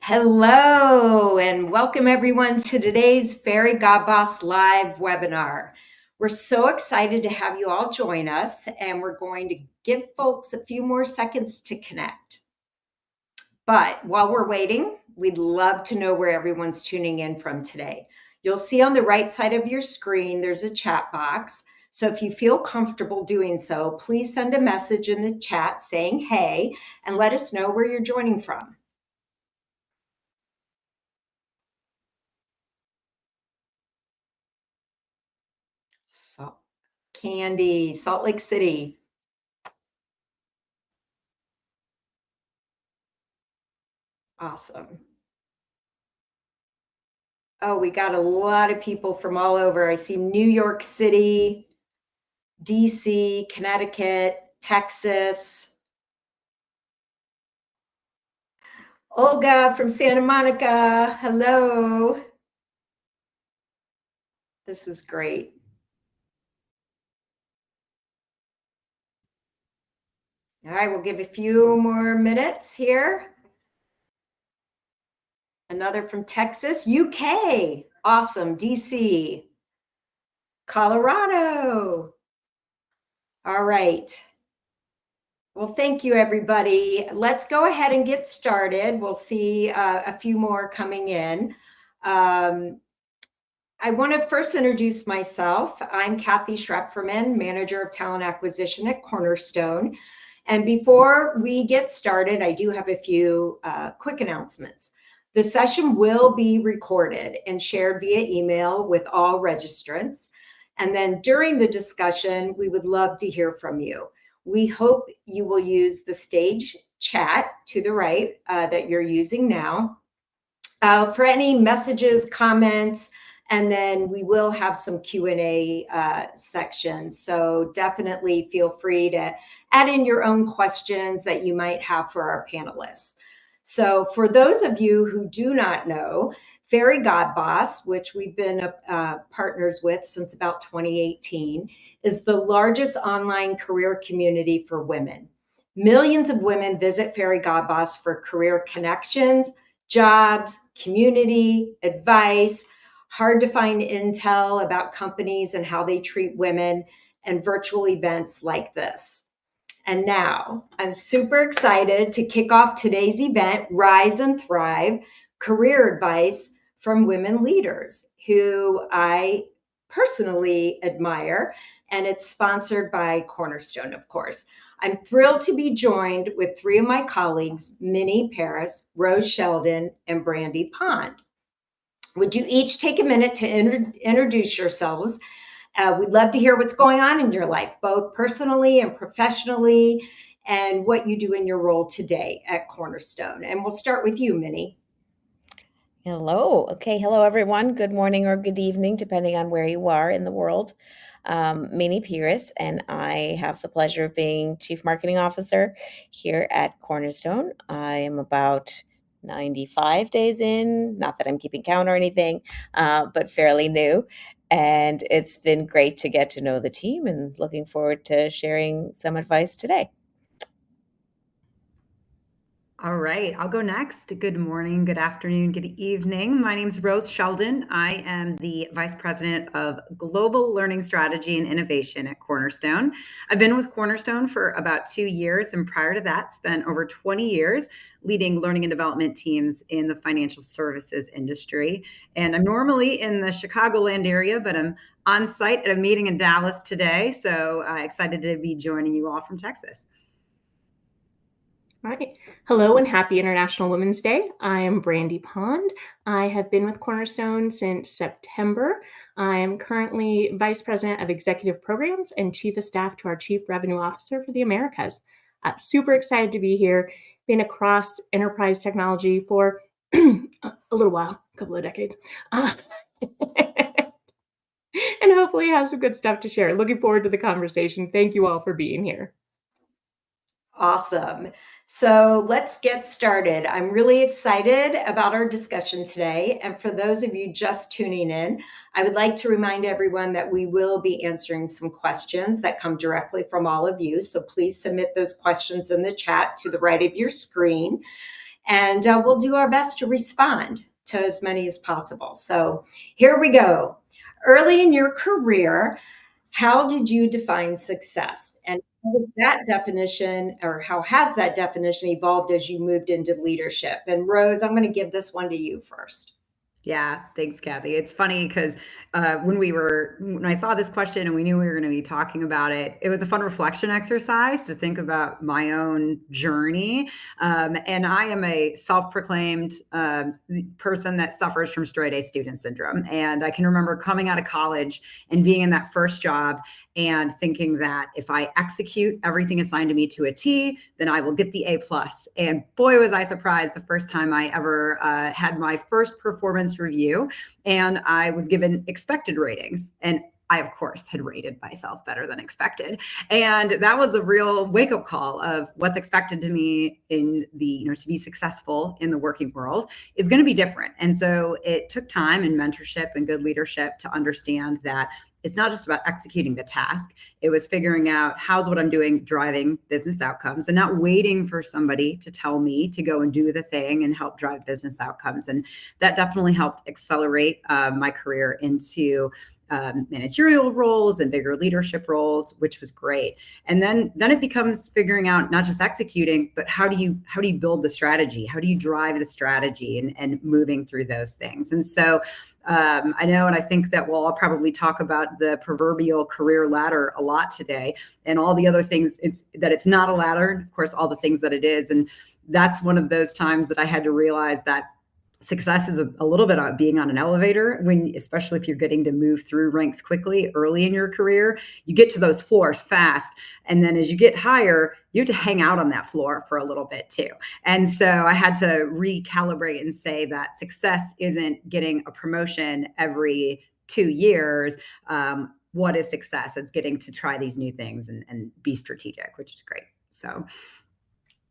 Hello, and welcome everyone to today's Fairygodboss live webinar. We're so excited to have you all join us, and we're going to give folks a few more seconds to connect. But while we're waiting, we'd love to know where everyone's tuning in from today. You'll see on the right side of your screen, there's a chat box. So if you feel comfortable doing so, please send a message in the chat saying, hey, and let us know where you're joining from. Candy, Salt Lake City. Awesome. Oh, we got a lot of people from all over. I see New York City, DC, Connecticut, Texas. Olga from Santa Monica. Hello. This is great. All right, we'll give a few more minutes here. Another from Texas, UK. Awesome. DC, Colorado. All right. Well, thank you, everybody. Let's go ahead and get started. We'll see a few more coming in. I want to first introduce myself. I'm Kathy Schrepferman, Manager of Talent Acquisition at Cornerstone. And before we get started, I do have a few quick announcements. The session will be recorded and shared via email with all registrants. And then during the discussion, we would love to hear from you. We hope you will use the stage chat to the right that you're using now for any messages, comments, and then we will have some Q&A sections. So definitely feel free to add in your own questions that you might have for our panelists. So for those of you who do not know, Fairygodboss, which we've been partners with since about 2018, is the largest online career community for women. Millions of women visit Fairygodboss for career connections, jobs, community, advice, hard to find intel about companies and how they treat women, and virtual events like this. And now I'm super excited to kick off today's event, Rise and Thrive, Career Advice from Women Leaders, who I personally admire, and it's sponsored by Cornerstone, of course. I'm thrilled to be joined with three of my colleagues, Mini Peiris, Rose Sheldon, and Brandy Pond. Would you each take a minute to introduce yourselves? We'd love to hear what's going on in your life, both personally and professionally, and what you do in your role today at Cornerstone. And we'll start with you, Minnie. Hello. Okay. Hello, everyone. Good morning or good evening, depending on where you are in the world. Mini Peiris, and I have the pleasure of being Chief Marketing Officer here at Cornerstone. I am about 95 days in, not that I'm keeping count or anything, but fairly new. And it's been great to get to know the team and looking forward to sharing some advice today. All right, I'll go next. Good morning, good afternoon, good evening. My name is Rose Sheldon. I am the Vice President of Global Learning Strategy and Innovation at Cornerstone. I've been with Cornerstone for about 2 years, and prior to that, spent over 20 years leading learning and development teams in the financial services industry. And I'm normally in the Chicagoland area, but I'm on site at a meeting in Dallas today, so excited to be joining you all from Texas. All right. Hello and happy International Women's Day. I am Brandy Pond. I have been with Cornerstone since September. I am currently Vice President of Executive Programs and Chief of Staff to our Chief Revenue Officer for the Americas. Super excited to be here. Been across enterprise technology for a little while, a couple of decades. And hopefully have some good stuff to share. Looking forward to the conversation. Thank you all for being here. Awesome. So let's get started. I'm really excited about our discussion today. And for those of you just tuning in, I would like to remind everyone that we will be answering some questions that come directly from all of you. So please submit those questions in the chat to the right of your screen. and we'll do our best to respond to as many as possible. So here we go. Early in your career, how did you define success? And how was that definition, or how has that definition evolved as you moved into leadership? And Rose, I'm going to give this one to you first. Yeah, thanks, Kathy. It's funny because when I saw this question and we knew we were going to be talking about it, it was a fun reflection exercise to think about my own journey. And I am a self-proclaimed person that suffers from straight A student syndrome. And I can remember coming out of college and being in that first job and thinking that if I execute everything assigned to me to a T, then I will get the A plus. And boy, was I surprised the first time I ever had my first performance review, and I was given expected ratings. And I, of course, had rated myself better than expected. And that was a real wake-up call of what's expected to me in the, to be successful in the working world is going to be different. And so it took time and mentorship and good leadership to understand that it's not just about executing the task. It was figuring out how's what I'm doing driving business outcomes, and not waiting for somebody to tell me to go and do the thing and help drive business outcomes. And that definitely helped accelerate my career into managerial roles and bigger leadership roles, which was great. And then it becomes figuring out not just executing, but how do you build the strategy? How do you drive the strategy and moving through those things? And so I know, and I think that we'll all probably talk about the proverbial career ladder a lot today, and all the other things it's not a ladder, and of course, all the things that it is. And that's one of those times that I had to realize that success is a little bit about being on an elevator, especially if you're getting to move through ranks quickly early in your career. You get to those floors fast. And then as you get higher, you have to hang out on that floor for a little bit too. And so I had to recalibrate and say that success isn't getting a promotion every 2 years. What is success? It's getting to try these new things and be strategic, which is great. So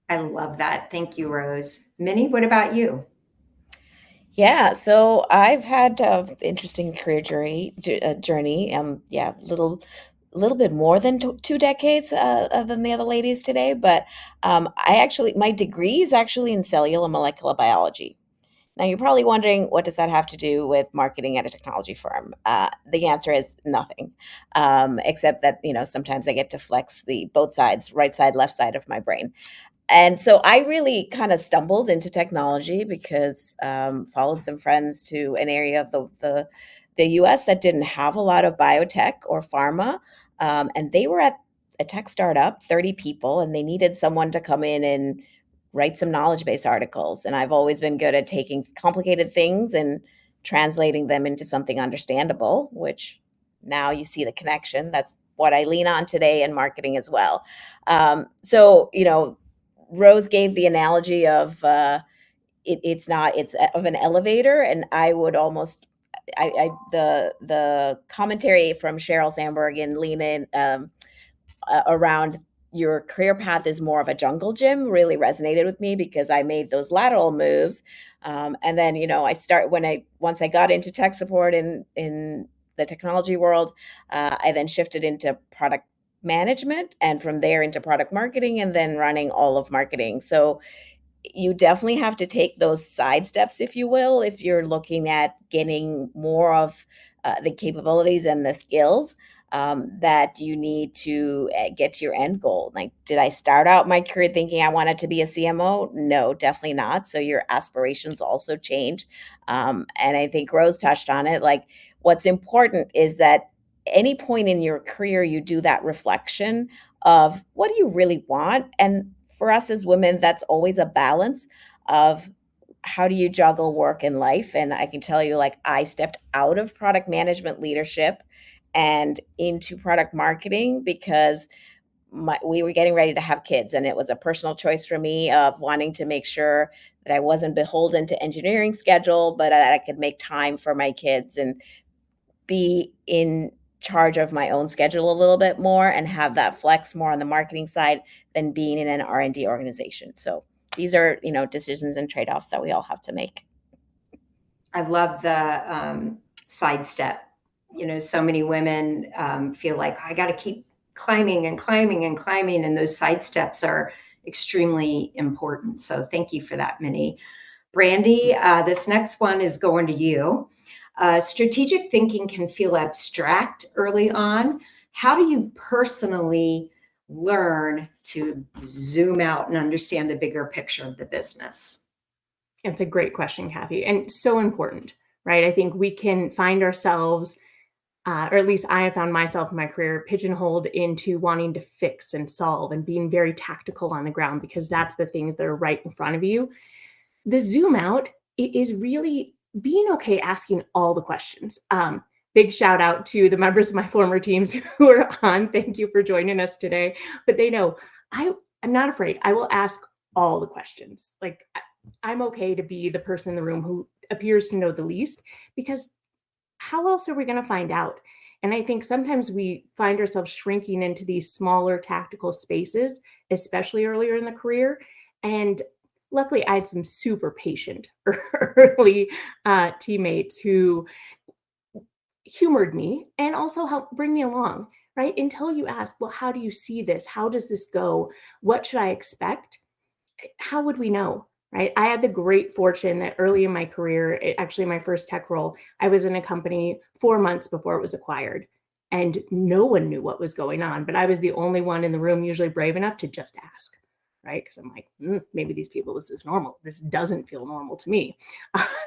I love that. Thank you, Rose. Minnie, what about you? Yeah, so I've had interesting career journey. Little bit more than 2 decades than the other ladies today. But my degree is actually in cellular molecular biology. Now you're probably wondering, what does that have to do with marketing at a technology firm? The answer is nothing, except that sometimes I get to flex the both sides, right side, left side of my brain. And so I really kind of stumbled into technology because followed some friends to an area of the U.S. that didn't have a lot of biotech or pharma, and they were at a tech startup, 30 people, and they needed someone to come in and write some knowledge-based articles. And I've always been good at taking complicated things and translating them into something understandable, which now you see the connection. That's what I lean on today in marketing as well. So Rose gave the analogy of it's of an elevator, and I would almost the commentary from Sheryl Sandberg in Lean In around your career path is more of a jungle gym really resonated with me, because I made those lateral moves, and then once I got into tech support in the technology world, I then shifted into product management, and from there into product marketing, and then running all of marketing. So you definitely have to take those side steps, if you will, if you're looking at getting more of the capabilities and the skills that you need to get to your end goal. Like, did I start out my career thinking I wanted to be a CMO? No, definitely not. So your aspirations also change. And I think Rose touched on it. Like, what's important is that any point in your career, you do that reflection of what do you really want? And for us as women, that's always a balance of how do you juggle work and life? And I can tell you, like, I stepped out of product management leadership and into product marketing because we were getting ready to have kids, and it was a personal choice for me of wanting to make sure that I wasn't beholden to engineering schedule, but that I could make time for my kids and be in charge of my own schedule a little bit more and have that flex more on the marketing side than being in an R&D organization. So these are, decisions and trade-offs that we all have to make. I love the sidestep. So many women feel like I got to keep climbing and climbing and climbing, and those sidesteps are extremely important. So thank you for that, Minnie. Brandy, this next one is going to you. Strategic thinking can feel abstract early on. How do you personally learn to zoom out and understand the bigger picture of the business? It's a great question, Kathy, and so important, right? I think we can find ourselves, or at least I have found myself in my career, pigeonholed into wanting to fix and solve and being very tactical on the ground because that's the things that are right in front of you. The zoom out is really being okay asking all the questions. Big shout out to the members of my former teams who are on. Thank you for joining us today. But they know I'm not afraid. I will ask all the questions. Like I'm okay to be the person in the room who appears to know the least because how else are we going to find out? And I think sometimes we find ourselves shrinking into these smaller tactical spaces, especially earlier in the career. And luckily, I had some super patient early teammates who humored me and also helped bring me along, right? Until you ask, well, how do you see this? How does this go? What should I expect? How would we know? Right. I had the great fortune that early in my career, actually my first tech role, I was in a company 4 months before it was acquired. And no one knew what was going on, but I was the only one in the room, usually brave enough to just ask. Right. Because I'm like, maybe these people, this is normal. This doesn't feel normal to me.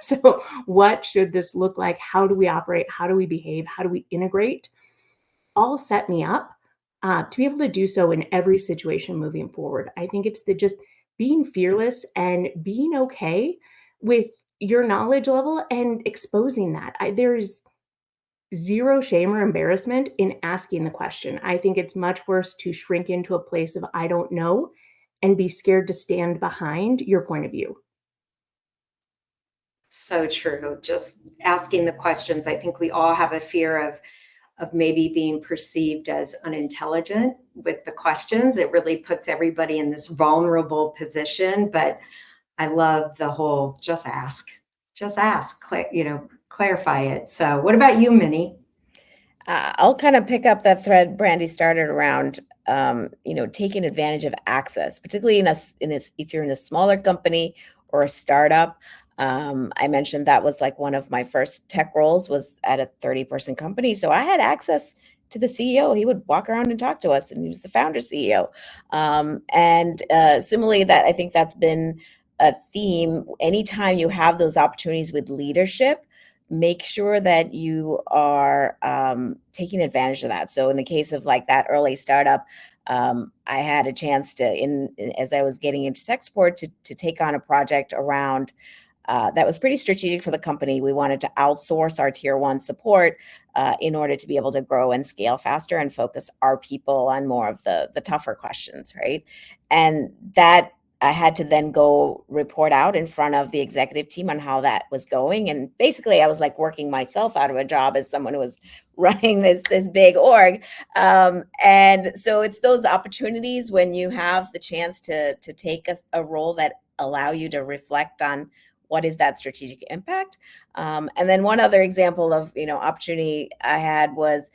So, what should this look like? How do we operate? How do we behave? How do we integrate? All set me up to be able to do so in every situation moving forward. I think it's the just being fearless and being okay with your knowledge level and exposing that. There's zero shame or embarrassment in asking the question. I think it's much worse to shrink into a place of I don't know and be scared to stand behind your point of view. So true. Just asking the questions. I think we all have a fear of maybe being perceived as unintelligent with the questions. It really puts everybody in this vulnerable position. But I love the whole just ask, clarify it. So, what about you, Minnie? I'll kind of pick up that thread Brandy started around, taking advantage of access, particularly if you're in a smaller company or a startup. I mentioned that was like one of my first tech roles was at a 30-person company. So I had access to the CEO. He would walk around and talk to us, and he was the founder CEO. And similarly, that I think that's been a theme. Anytime you have those opportunities with leadership, make sure that you are taking advantage of that. So in the case of like that early startup, I had a chance to, as I was getting into tech support, to take on a project around that was pretty strategic for the company. We wanted to outsource our tier one support in order to be able to grow and scale faster and focus our people on more of the tougher questions, right? And that I had to then go report out in front of the executive team on how that was going. And basically, I was like working myself out of a job as someone who was running this big org. And so it's those opportunities when you have the chance to take a role that allow you to reflect on what is that strategic impact. And then one other example of opportunity I had was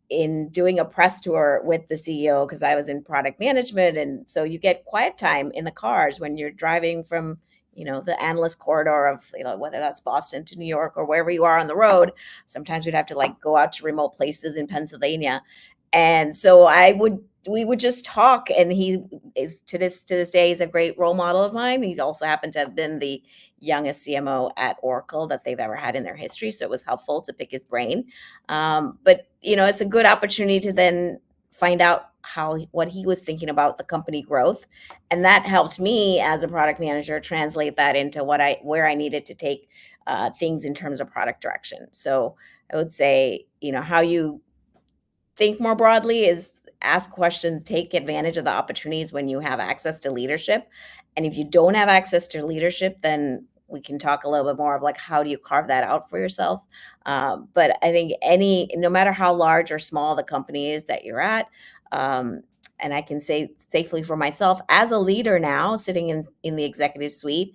in doing a press tour with the CEO because I was in product management. And so you get quiet time in the cars when you're driving from, the analyst corridor of, whether that's Boston to New York or wherever you are on the road. Sometimes we'd have to like go out to remote places in Pennsylvania. And so we would just talk, and he is to this day, he's a great role model of mine. He also happened to have been the youngest CMO at Oracle that they've ever had in their history. So it was helpful to pick his brain. But it's a good opportunity to then find out what he was thinking about the company growth. And that helped me as a product manager translate that into where I needed to take things in terms of product direction. So I would say, how you think more broadly is ask questions, take advantage of the opportunities when you have access to leadership. And if you don't have access to leadership, then we can talk a little bit more of like, how do you carve that out for yourself? But I think no matter how large or small the company is that you're at, and I can say safely for myself as a leader now sitting in the executive suite,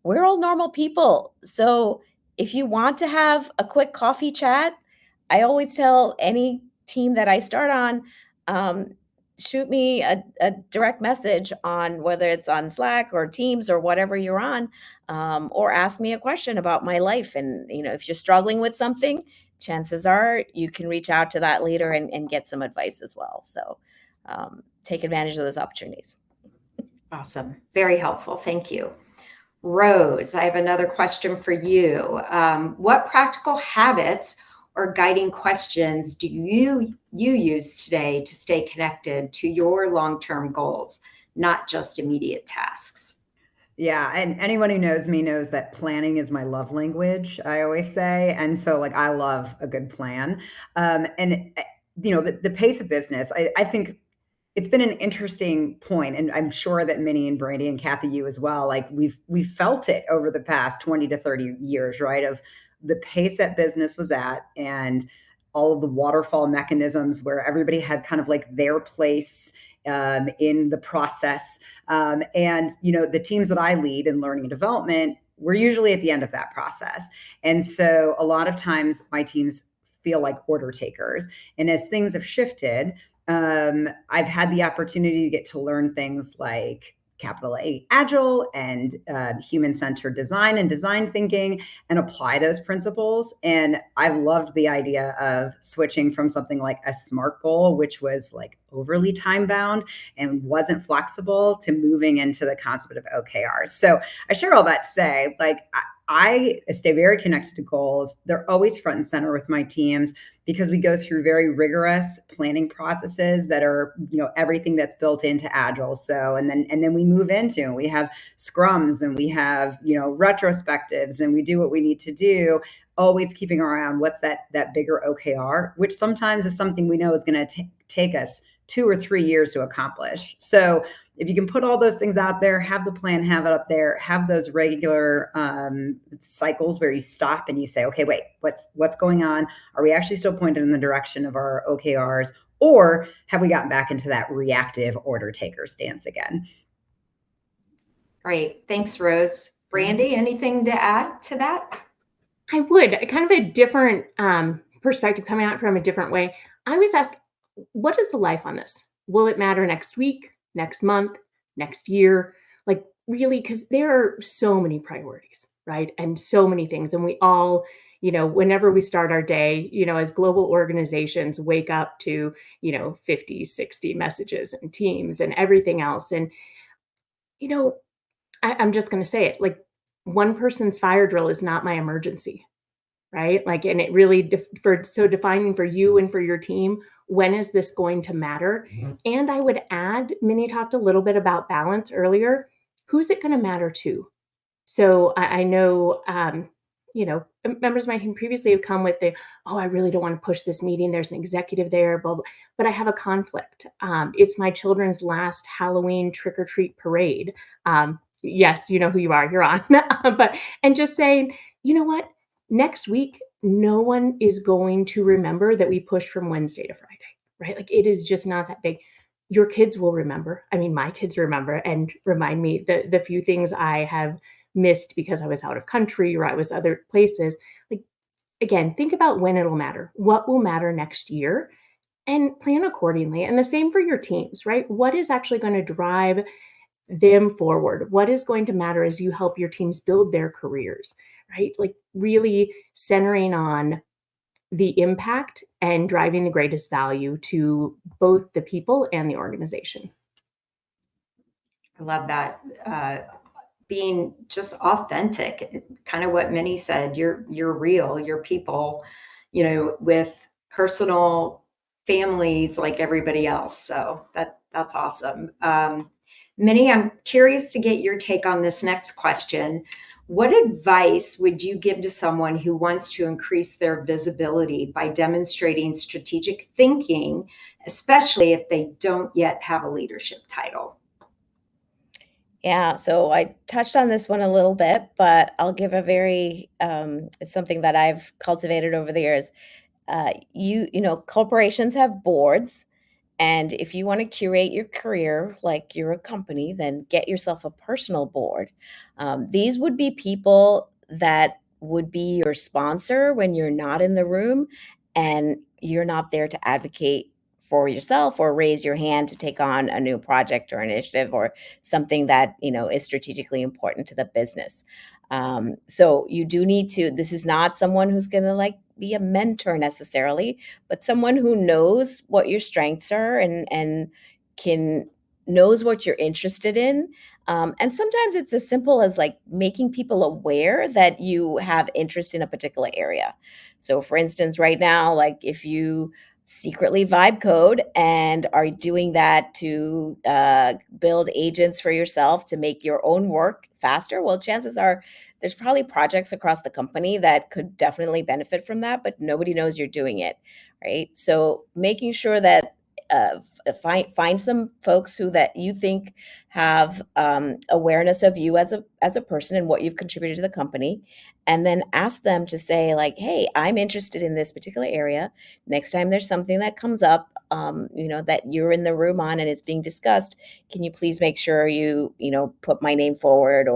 we're all normal people. So if you want to have a quick coffee chat, I always tell any team that I start on, shoot me a direct message on whether it's on Slack or Teams or whatever you're on, or ask me a question about my life. And, if you're struggling with something, chances are you can reach out to that leader and get some advice as well. So take advantage of those opportunities. Awesome. Very helpful. Thank you. Rose, I have another question for you. What practical habits or guiding questions do you use today to stay connected to your long-term goals, not just immediate tasks? Yeah, and anyone who knows me knows that planning is my love language, I always say. And so, like, I love a good plan. The pace of business, I think it's been an interesting point, and I'm sure that Minnie and Brandy and Kathy, you as well, like we've felt it over the past 20 to 30 years, right? Of the pace that business was at and all of the waterfall mechanisms where everybody had kind of like their place in the process. The teams that I lead in learning and development, we're usually at the end of that process. And so a lot of times my teams feel like order takers. And as things have shifted, I've had the opportunity to get to learn things like capital A Agile and human-centered design and design thinking and apply those principles. And I've loved the idea of switching from something like a SMART goal, which was like overly time-bound and wasn't flexible, to moving into the concept of OKRs. So I share all that to say, like, I stay very connected to goals. They're always front and center with my teams because we go through very rigorous planning processes that are, everything that's built into Agile. So, and then we move into, we have scrums and we have, retrospectives, and we do what we need to do, always keeping our eye on what's that bigger OKR, which sometimes is something we know is going to take us 2 or 3 years to accomplish. So if you can put all those things out there, have the plan, have it up there, have those regular cycles where you stop and you say, okay, wait, what's going on? Are we actually still pointed in the direction of our OKRs? Or have we gotten back into that reactive order taker stance again? Great. Thanks, Rose. Brandy, anything to add to that? I would. Kind of a different perspective, coming out from a different way. I always ask, what is the life on this? Will it matter next week, next month, next year? Like, really, because there are so many priorities, right? And so many things. And we all, whenever we start our day, as global organizations, wake up to, 50, 60 messages and teams and everything else. And, I'm just going to say it, like, one person's fire drill is not my emergency, right? Like, and it really, defining for you and for your team, when is this going to matter? And I would add, Minnie talked a little bit about balance earlier. Who's it going to matter to? So I know, members of my team previously have come with I really don't want to push this meeting. There's an executive there, blah, blah, but I have a conflict. It's my children's last Halloween trick or treat parade. Yes, you know who you are, you're on. And just saying, you know what? Next week, no one is going to remember that we pushed from Wednesday to Friday, right? Like, it is just not that big. Your kids will remember. I mean, my kids remember and remind me the few things I have missed because I was out of country or I was other places. Like, again, think about when it'll matter. What will matter next year? And plan accordingly. And the same for your teams, right? What is actually going to drive them forward? What is going to matter as you help your teams build their careers, right? Like, really centering on the impact and driving the greatest value to both the people and the organization. I love that. Being just authentic, kind of what Minnie said, you're real, you're people, with personal families like everybody else. So that's awesome. Minnie, I'm curious to get your take on this next question. What advice would you give to someone who wants to increase their visibility by demonstrating strategic thinking, especially if they don't yet have a leadership title? Yeah, so I touched on this one a little bit, but I'll give a very, it's something that I've cultivated over the years. Corporations have boards, and if you want to curate your career like you're a company, then get yourself a personal board. These would be people that would be your sponsor when you're not in the room and you're not there to advocate for yourself or raise your hand to take on a new project or initiative or something that, is strategically important to the business. So you do need to, this is not someone who's going to like be a mentor necessarily, but someone who knows what your strengths are and can knows what you're interested in. And sometimes it's as simple as like making people aware that you have interest in a particular area. So for instance, right now, like if you secretly vibe code and are doing that to build agents for yourself to make your own work faster, well, chances are there's probably projects across the company that could definitely benefit from that, but nobody knows you're doing it, right? So making sure that find some folks who that you think have awareness of you as a person and what you've contributed to the company, and then ask them to say like, hey, I'm interested in this particular area. Next time there's something that comes up, that you're in the room on and it's being discussed, can you please make sure you put my name forward,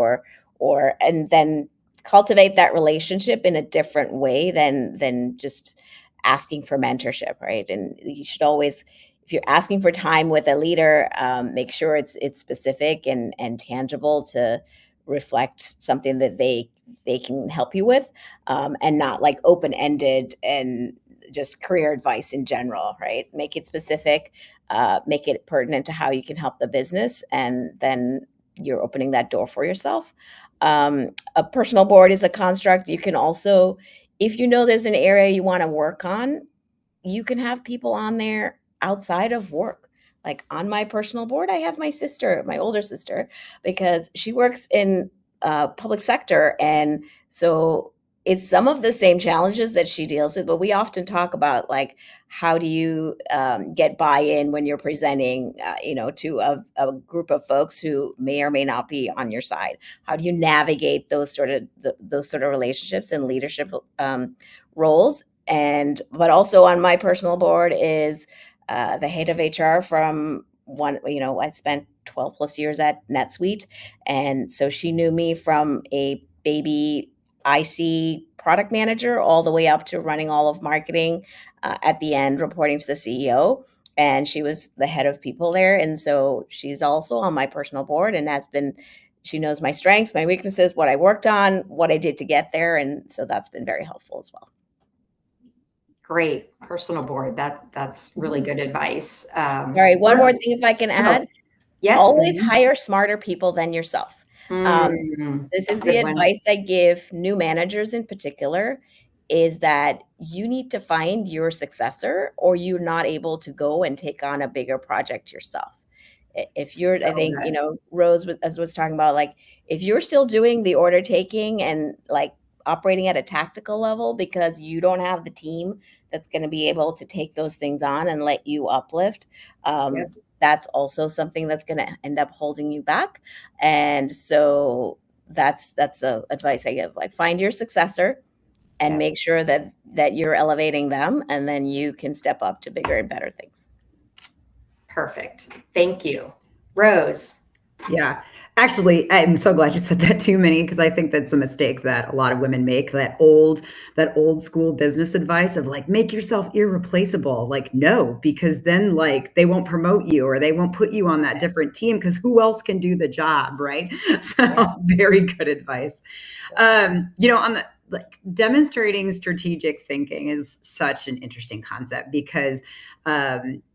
and then cultivate that relationship in a different way than just asking for mentorship, right? And you should always, if you're asking for time with a leader, make sure it's specific and tangible to reflect something that they can help you with, and not like open-ended and just career advice in general, right? Make it specific, make it pertinent to how you can help the business, and then you're opening that door for yourself. A personal board is a construct. You can also, if you know there's an area you want to work on, you can have people on there outside of work. Like on my personal board, I have my sister, my older sister, because she works in public sector. And so it's some of the same challenges that she deals with, but we often talk about like, how do you get buy-in when you're presenting, to a group of folks who may or may not be on your side? How do you navigate those sort of relationships and leadership roles? But also on my personal board is the head of HR from I spent 12 plus years at NetSuite. And so she knew me from a baby IC product manager all the way up to running all of marketing, at the end, reporting to the CEO. And she was the head of people there. And so she's also on my personal board and she knows my strengths, my weaknesses, what I worked on, what I did to get there. And so that's been very helpful as well. Great. Personal board. That's really good advice. All right. One more thing, if I can add. Yes. Always hire smarter people than yourself. This is the one. advice I give new managers in particular, is that you need to find your successor or you're not able to go and take on a bigger project yourself. If you're, I think, Rose was talking about, like, if you're still doing the order taking and like operating at a tactical level because you don't have the team that's going to be able to take those things on and let you uplift, that's also something that's going to end up holding you back. And so that's the advice I give. Like, find your successor and make sure that you're elevating them, and then you can step up to bigger and better things. Perfect. Thank you. Rose. Yeah. Actually, I'm so glad you said that too, Minnie, because I think that's a mistake that a lot of women make, that old school business advice of like, make yourself irreplaceable. Like, no, because then like they won't promote you or they won't put you on that different team because who else can do the job, right? So very good advice. On the like, demonstrating strategic thinking is such an interesting concept because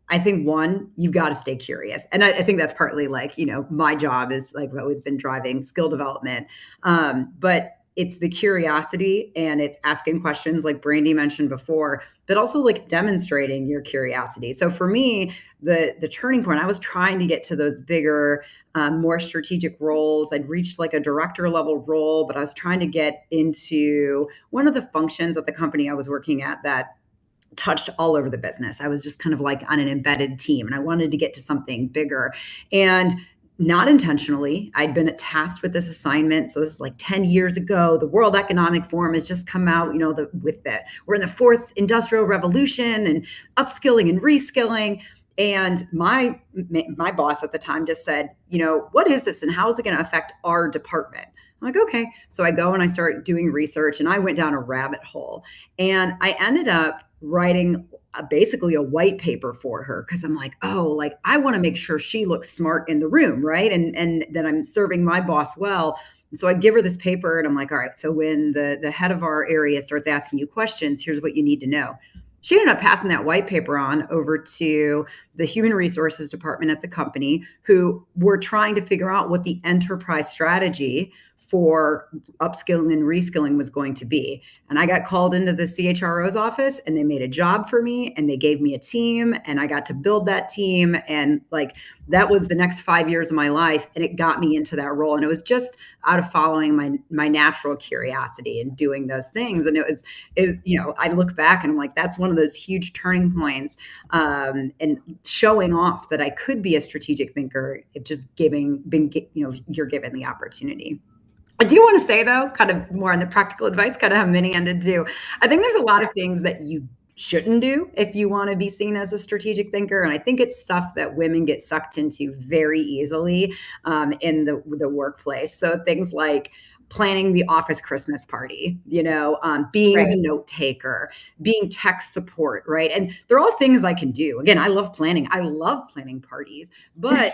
I think one, you've got to stay curious. And I think that's partly like, my job is like, I've always been driving skill development. But it's the curiosity and it's asking questions like Brandy mentioned before, but also like demonstrating your curiosity. So for me, the turning point, I was trying to get to those bigger, more strategic roles. I'd reached like a director level role, but I was trying to get into one of the functions at the company I was working at that touched all over the business. I was just kind of like on an embedded team and I wanted to get to something bigger. And not intentionally, I'd been tasked with this assignment. So this is like 10 years ago. The World Economic Forum has just come out, we're in the fourth industrial revolution and upskilling and reskilling. And my boss at the time just said, what is this and how is it going to affect our department? I'm like, okay. So I go and I start doing research, and I went down a rabbit hole, and I ended up writing basically a white paper for her, because I'm like, oh, like I want to make sure she looks smart in the room, right? And that I'm serving my boss well. And so I give her this paper, and I'm like, all right, so when the head of our area starts asking you questions, here's what you need to know. She ended up passing that white paper on over to the human resources department at the company, who were trying to figure out what the enterprise strategy for upskilling and reskilling was going to be. And I got called into the CHRO's office, and they made a job for me, and they gave me a team, and I got to build that team. And like, that was the next 5 years of my life. And it got me into that role. And it was just out of following my natural curiosity and doing those things. And I look back and I'm like, that's one of those huge turning points, and showing off that I could be a strategic thinker if just you're given the opportunity. I do want to say, though, kind of more on the practical advice, kind of how Minnie ended too. I think there's a lot of things that you shouldn't do if you want to be seen as a strategic thinker. And I think it's stuff that women get sucked into very easily in the workplace. So things like planning the office Christmas party, being Right. the note taker, being tech support, right? And they're all things I can do. Again, I love planning. I love planning parties, but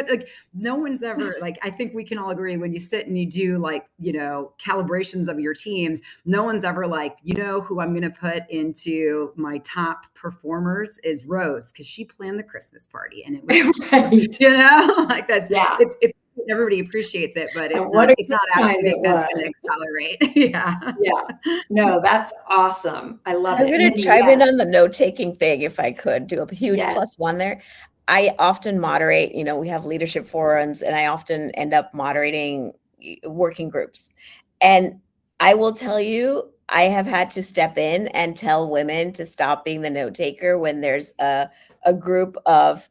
like no one's ever, like, I think we can all agree, when you sit and you do like, calibrations of your teams, no one's ever like, who I'm going to put into my top performers is Rose, because she planned the Christmas party, and it was, Right. like that's, Yeah. it's everybody appreciates it, but And it's what not, a it's not good time actually it that's going was. to accelerate. Yeah. Yeah. No, that's awesome. I love I'm it. going to Minnie, chime yeah. in on the note-taking thing if I could do a huge Yes. +1 there. I often moderate, we have leadership forums, and I often end up moderating working groups. And I will tell you, I have had to step in and tell women to stop being the note taker when there's a group of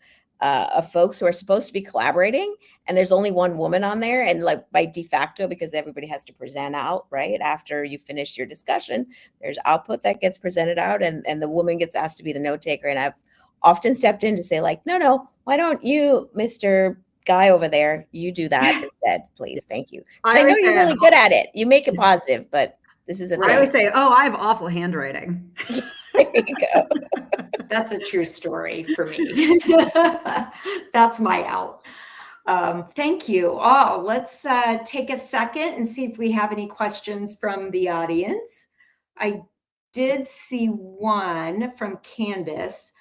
folks who are supposed to be collaborating, and there's only one woman on there, and like by de facto, because everybody has to present out right after you finish your discussion, there's output that gets presented out, and the woman gets asked to be the note taker. And I've often stepped in to say, like, no, why don't you, Mr. Guy over there, you do that instead, please. Thank you. Because I know you're really good at it. You make it positive, but this is a I thing. always say, oh, I have awful handwriting. There you go. That's a true story for me. That's my out. Thank you all. Let's take a second and see if we have any questions from the audience. I did see one from Candace.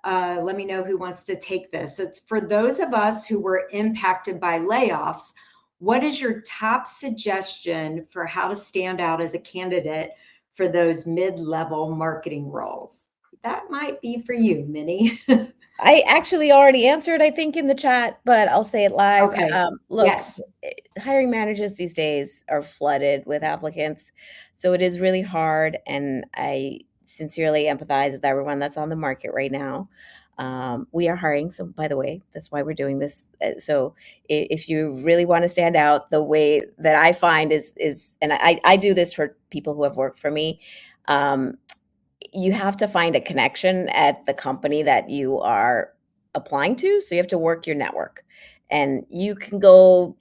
Let me know who wants to take this. It's for those of us who were impacted by layoffs. What is your top suggestion for how to stand out as a candidate for those mid-level marketing roles? That might be for you, Minnie. I actually already answered, I think, in the chat, but I'll say it live. Okay. Look, Yes. hiring managers these days are flooded with applicants, so it is really hard, and I sincerely empathize with everyone that's on the market right now. We are hiring, so by the way, that's why we're doing this. So if you really want to stand out, the way that I find is, and I do this for people who have worked for me, you have to find a connection at the company that you are applying to. So you have to work your network, and you can go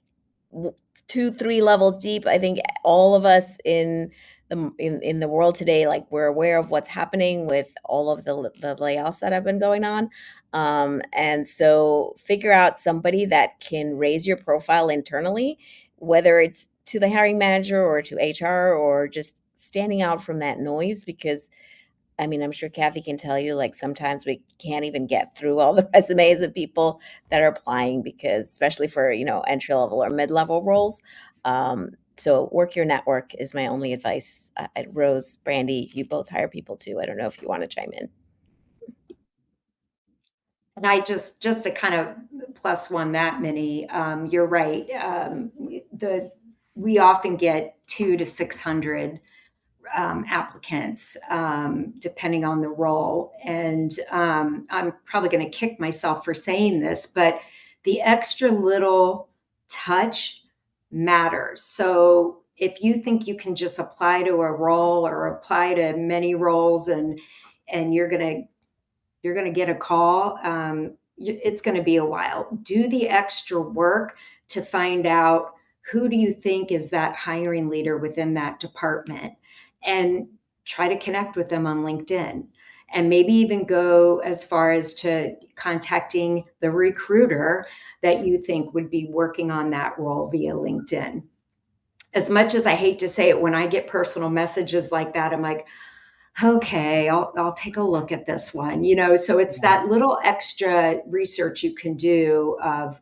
2-3 levels deep. I think all of us in the world today, like, we're aware of what's happening with all of the layoffs that have been going on. And so figure out somebody that can raise your profile internally, whether it's to the hiring manager or to HR, or just standing out from that noise, because I mean, I'm sure Kathy can tell you, like, sometimes we can't even get through all the resumes of people that are applying, because especially for, entry level or mid-level roles. So work your network is my only advice. Rose, Brandy, you both hire people too. I don't know if you want to chime in. And I just to kind of +1 that, Minnie, you're right. We often get 200 to 600 applicants, depending on the role. And I'm probably going to kick myself for saying this, but the extra little touch matters. So if you think you can just apply to a role or apply to many roles, and you're going to get a call, it's going to be a while. Do the extra work to find out who do you think is that hiring leader within that department? And try to connect with them on LinkedIn. And maybe even go as far as to contacting the recruiter that you think would be working on that role via LinkedIn. As much as I hate to say it, when I get personal messages like that, I'm like, okay, I'll take a look at this one, so it's that little extra research you can do of,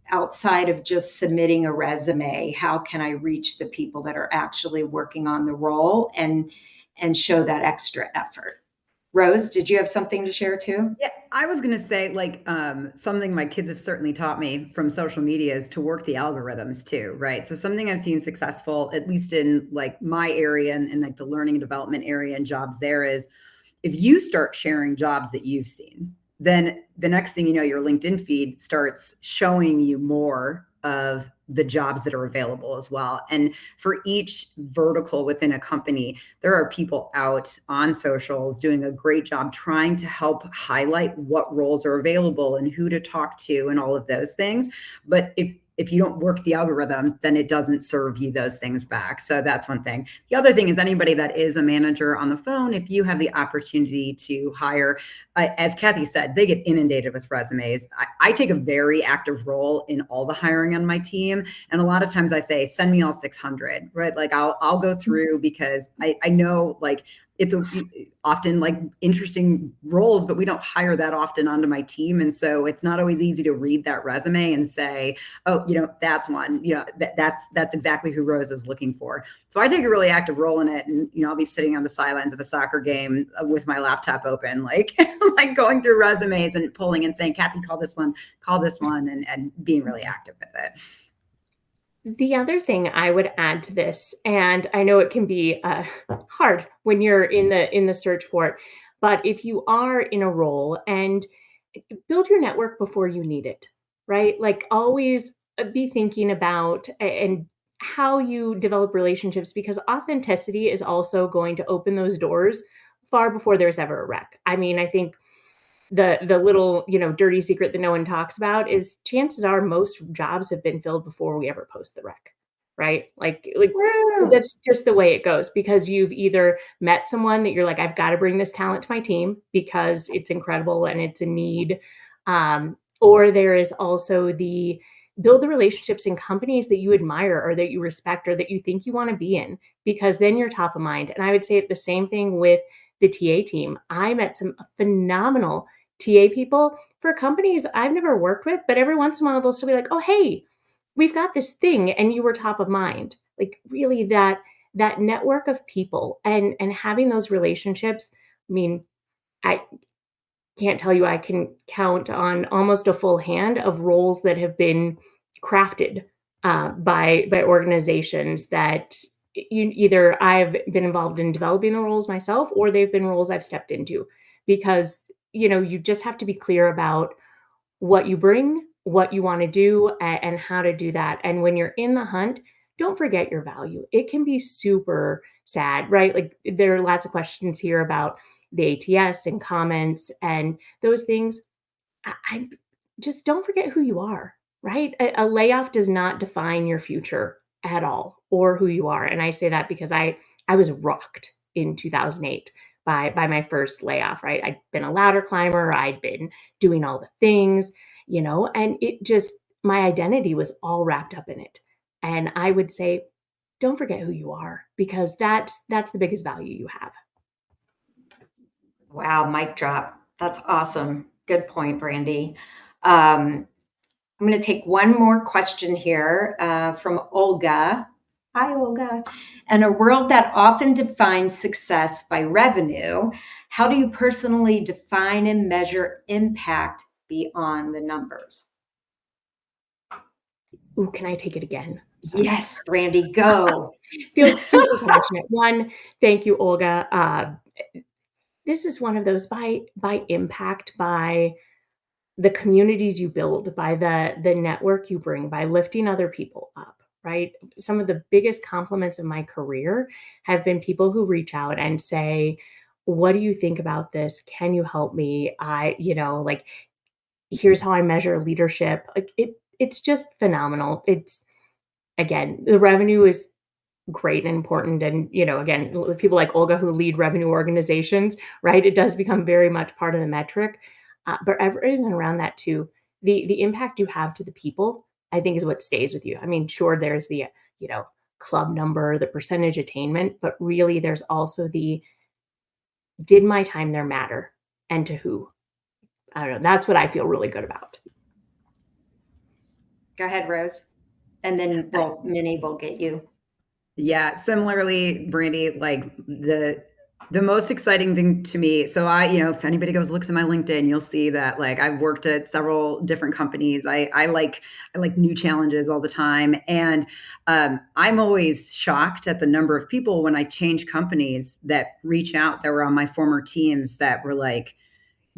outside of just submitting a resume, how can I reach the people that are actually working on the role and show that extra effort. Rose, did you have something to share too? Yeah, I was going to say, something my kids have certainly taught me from social media is to work the algorithms too, right? So something I've seen successful, at least in like my area and like the learning and development area and jobs there, is if you start sharing jobs that you've seen, then the next thing you know, your LinkedIn feed starts showing you more of the jobs that are available as well. And for each vertical within a company, there are people out on socials doing a great job trying to help highlight what roles are available and who to talk to and all of those things. But if you don't work the algorithm, then it doesn't serve you those things back. So that's one thing. The other thing is anybody that is a manager on the phone, if you have the opportunity to hire, as Kathy said, they get inundated with resumes. I take a very active role in all the hiring on my team. And a lot of times I say, send me all 600, right? Like I'll go through because I know like it's often like interesting roles, but we don't hire that often onto my team. And so it's not always easy to read that resume and say, oh, that's one, that's exactly who Rose is looking for. So I take a really active role in it. And, I'll be sitting on the sidelines of a soccer game with my laptop open, like going through resumes and pulling and saying, Kathy, call this one, and being really active with it. The other thing I would add to this, and I know it can be hard when you're in the search for it, but if you are in a role, and build your network before you need it, right? Like always be thinking about and how you develop relationships, because authenticity is also going to open those doors far before there's ever a rec. I mean, I think the little, dirty secret that no one talks about is chances are most jobs have been filled before we ever post the rec, right? Like Woo! that's just the way it goes, because you've either met someone that you're like, I've got to bring this talent to my team because it's incredible and it's a need. Or there is also the build the relationships in companies that you admire or that you respect or that you think you want to be in, because then you're top of mind. And I would say the same thing with the TA team. I met some phenomenal TA people for companies I've never worked with, but every once in a while they'll still be like, oh, hey, we've got this thing and you were top of mind. Like really that network of people and having those relationships. I mean, I can't tell you I can count on almost a full hand of roles that have been crafted by organizations that either I've been involved in developing the roles myself, or they've been roles I've stepped into, because you just have to be clear about what you bring, what you want to do, and how to do that. And when you're in the hunt, don't forget your value. It can be super sad, right? Like there are lots of questions here about the ATS and comments and those things. I just don't forget who you are, right? A layoff does not define your future at all or who you are. And I say that because I was rocked in 2008 by my first layoff, right? I'd been a ladder climber, I'd been doing all the things, and it just my identity was all wrapped up in it. And I would say, don't forget who you are, because that's the biggest value you have. Wow, mic drop. That's awesome. Good point, Brandy. I'm going to take one more question here from Olga. Hi, Olga. In a world that often defines success by revenue, how do you personally define and measure impact beyond the numbers? Ooh, can I take it again? Sorry. Yes, Brandy, go. Feels super passionate. One, thank you, Olga. This is one of those by impact, by the communities you build, by the network you bring, by lifting other people up, right? Some of the biggest compliments of my career have been people who reach out and say, what do you think about this? Can you help me? Like, here's how I measure leadership. Like it's just phenomenal. again, the revenue is great and important. And, again, people like Olga who lead revenue organizations, right? It does become very much part of the metric. But everything around that too, the impact you have to the people, I think is what stays with you. I mean, sure, there's the, club number, the percentage attainment, but really there's also did my time there matter and to who? I don't know. That's what I feel really good about. Go ahead, Rose. And then Minnie will get you. Yeah, similarly, Brandy, like the most exciting thing to me. So if anybody looks at my LinkedIn, you'll see that like I've worked at several different companies. I like new challenges all the time. And I'm always shocked at the number of people when I change companies that reach out that were on my former teams that were like,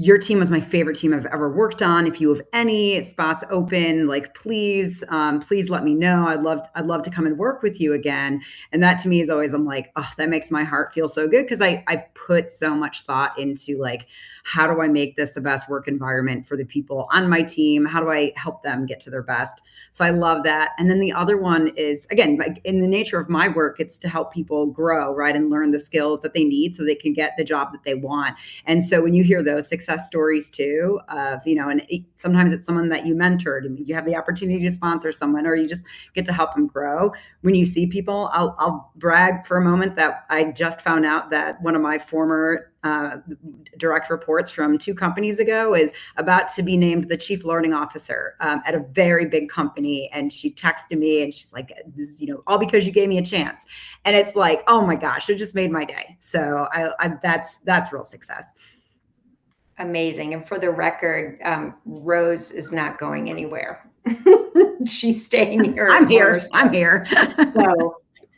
your team was my favorite team I've ever worked on. If you have any spots open, like please let me know. I'd love to come and work with you again. And that to me is always, I'm like, oh, that makes my heart feel so good because I put so much thought into like, how do I make this the best work environment for the people on my team? How do I help them get to their best? So I love that. And then the other one is, again, like in the nature of my work, it's to help people grow, right? And learn the skills that they need so they can get the job that they want. And so when you hear those success stories too, of, and sometimes it's someone that you mentored and you have the opportunity to sponsor someone, or you just get to help them grow. When you see people, I'll brag for a moment that I just found out that one of my former direct reports from 2 companies ago is about to be named the chief learning officer at a very big company. And she texted me and she's like, this, all because you gave me a chance. And it's like, oh my gosh, it just made my day. So that's real success. Amazing. And for the record, Rose is not going anywhere. She's staying here. I'm here.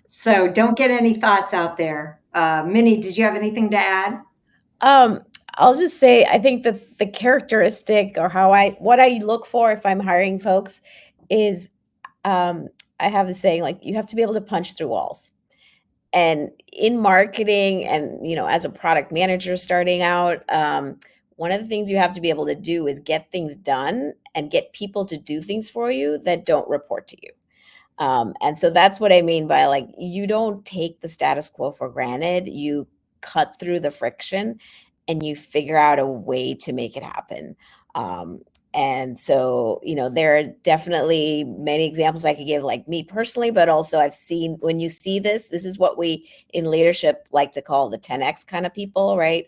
So don't get any thoughts out there. Minnie, did you have anything to add? I'll just say, I think the characteristic or what I look for if I'm hiring folks is, I have the saying, like, you have to be able to punch through walls. And in marketing and, as a product manager starting out, one of the things you have to be able to do is get things done and get people to do things for you that don't report to you. And so that's what I mean by like, you don't take the status quo for granted. You cut through the friction and you figure out a way to make it happen. And so, there are definitely many examples I could give, like me personally, but also I've seen when you see this is what we in leadership like to call the 10X kind of people, right?